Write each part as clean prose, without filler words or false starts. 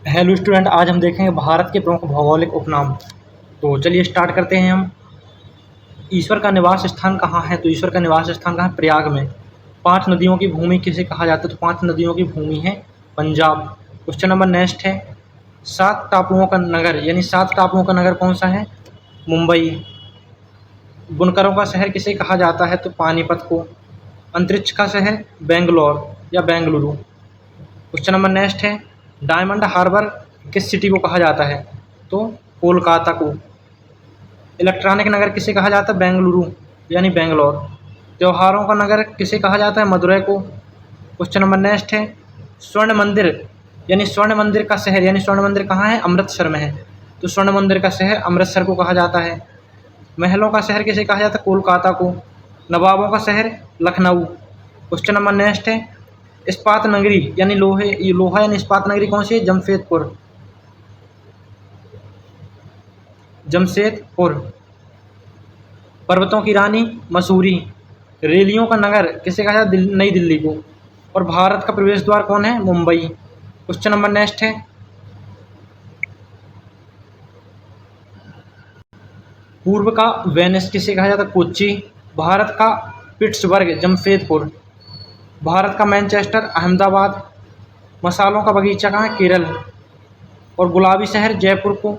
Hello student, आज हम देखेंगे भारत के प्रमुख भौगोलिक उपनाम। तो चलिए स्टार्ट करते हैं हम। ईश्वर का निवास स्थान कहाँ है? तो ईश्वर का निवास स्थान कहाँ है? प्रयाग में। 5 नदियों की भूमि किसे कहा जाता है? तो 5 नदियों की भूमि है पंजाब। क्वेश्चन नंबर नेक्स्ट है, 7 टापुओं का नगर यानी 7 टापुओं का नगर कौन सा है? मुंबई। बुनकरों का शहर किसे कहा जाता है? तो पानीपत को। अंतरिक्ष का शहर बेंगलोर या बेंगलुरु। क्वेश्चन नंबर नेक्स्ट है, डायमंड हार्बर किस सिटी को कहा जाता है? तो कोलकाता को। इलेक्ट्रॉनिक नगर किसे कहा जाता है? बेंगलुरु यानी बेंगलोर। त्योहारों का नगर किसे कहा जाता है? मदुरै को। क्वेश्चन नंबर नेक्स्ट है, स्वर्ण मंदिर यानी स्वर्ण मंदिर का शहर यानी स्वर्ण मंदिर कहाँ है? अमृतसर में है। तो स्वर्ण मंदिर का शहर अमृतसर को कहा जाता है। महलों का शहर किसे कहा जाता है? कोलकाता को। नवाबों का शहर लखनऊ। क्वेश्चन नंबर नेक्स्ट है, इस्पात नगरी यानी लोहा यानी इस्पात नगरी कौन सी है? जमशेदपुर। जमशेदपुर। पर्वतों की रानी मसूरी। रेलियों का नगर किसे कहा जाता है? नई दिल्ली को। और भारत का प्रवेश द्वार कौन है? मुंबई। क्वेश्चन नंबर नेक्स्ट है, पूर्व का वेनिस किसे कहा जाता है? कोच्चि। भारत का पिट्सबर्ग जमशेदपुर। भारत का मैनचेस्टर अहमदाबाद। मसालों का बगीचा कहाँ है? केरल। और गुलाबी शहर जयपुर को।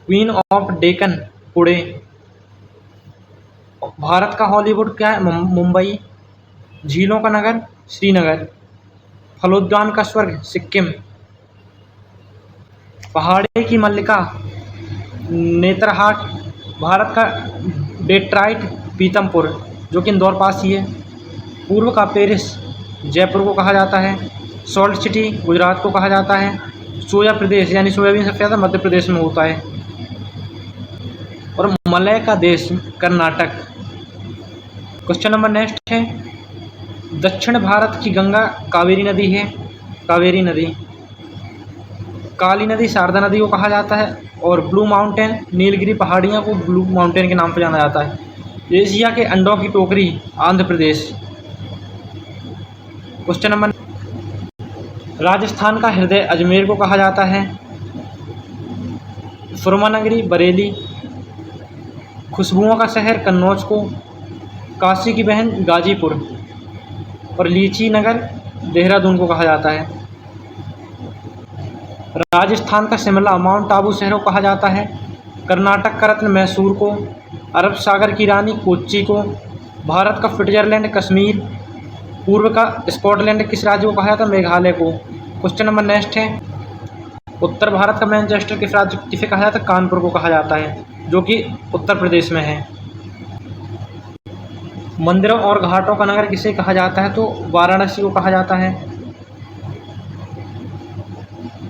Queen of Deccan Pune. भारत का हॉलीवुड क्या है? मुंबई। झीलों का नगर श्रीनगर। फलोद्यान का स्वर्ग सिक्किम। पहाड़ी की मल्लिका नेतरहाट। भारत का डेट्राइट पीतमपुर जो कि इंदौर पास ही है। पूर्व का पेरिस जयपुर को कहा जाता है। सॉल्ट सिटी गुजरात को कहा जाता है। सोया प्रदेश यानी सोयाबीन सबसे ज़्यादा मध्य प्रदेश में होता है। और मलय का देश कर्नाटक। क्वेश्चन नंबर नेक्स्ट है, दक्षिण भारत की गंगा कावेरी नदी है। कावेरी नदी। काली नदी शारदा नदी को कहा जाता है। और ब्लू माउंटेन नीलगिरी पहाड़ियों को ब्लू माउंटेन के नाम पर जाना जाता है। एशिया के अंडों की टोकरी आंध्र प्रदेश। क्वेश्चन नंबर, राजस्थान का हृदय अजमेर को कहा जाता है। सुरमानगरी बरेली। खुशबुओं का शहर कन्नौज को। काशी की बहन गाजीपुर। और लीची नगर देहरादून को कहा जाता है। राजस्थान का शिमला माउंट आबू शहर को कहा जाता है। कर्नाटक का रत्न मैसूर को। अरब सागर की रानी कोच्चि को। भारत का स्विट्जरलैंड कश्मीर। पूर्व का स्कॉटलैंड किस राज्य को कहा जाता है? मेघालय को। क्वेश्चन नंबर नेक्स्ट है, उत्तर भारत का मैनचेस्टर किस राज्य किसे कहा जाता है? कानपुर को कहा जाता है जो कि उत्तर प्रदेश में है। मंदिरों और घाटों का नगर किसे कहा जाता है? तो वाराणसी को कहा जाता है।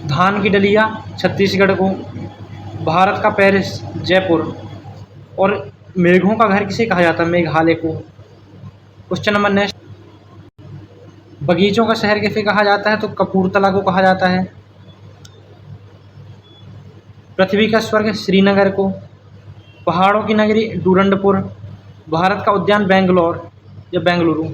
धान की डलिया छत्तीसगढ़ को। भारत का पेरिस जयपुर। और मेघों का घर किसे कहा जाता है? मेघालय को। क्वेश्चन नंबर नेक्स्ट, बगीचों का शहर किसे कहा जाता है? तो कपूरथला को कहा जाता है। पृथ्वी का स्वर्ग श्रीनगर को। पहाड़ों की नगरी डूरंडपुर। भारत का उद्यान बेंगलोर या बेंगलुरु।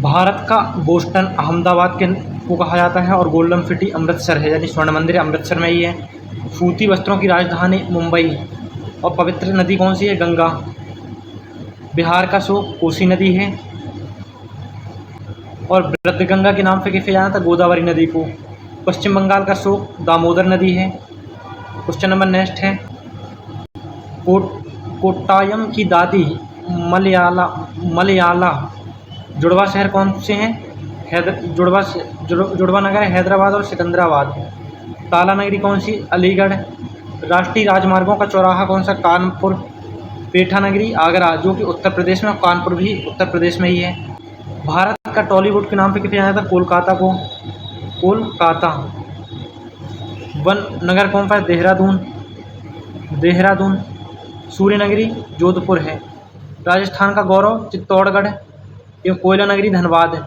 भारत का बोस्टन अहमदाबाद के को कहा जाता है। और गोल्डन सिटी अमृतसर है यानी स्वर्ण मंदिर अमृतसर में ही है। सूती वस्त्रों की राजधानी मुंबई। और पवित्र नदी कौन सी है? गंगा। बिहार का शोक कोसी नदी है। और वृद्धगंगा के नाम से किसे जाना था? गोदावरी नदी को। पश्चिम बंगाल का शोक दामोदर नदी है। क्वेश्चन नंबर नेक्स्ट है, कोट्टायम की दादी मलयाला जुड़वा शहर कौन से हैं? जुड़वा नगर हैदराबाद और सिकंदराबाद। ताला नगरी कौन सी? अलीगढ़। राष्ट्रीय राजमार्गों का चौराहा कौन सा? कानपुर। पेठा नगरी आगरा जो कि उत्तर प्रदेश में, और कानपुर भी उत्तर प्रदेश में ही है। भारत का टॉलीवुड के नाम पे किसे जाना था? कोलकाता को। कोलकाता। वन नगर कौन सा है? देहरादून। देहरादून। सूर्य नगरी जोधपुर है। राजस्थान का गौरव चित्तौड़गढ़। ये कोयला नगरी धनबाद है।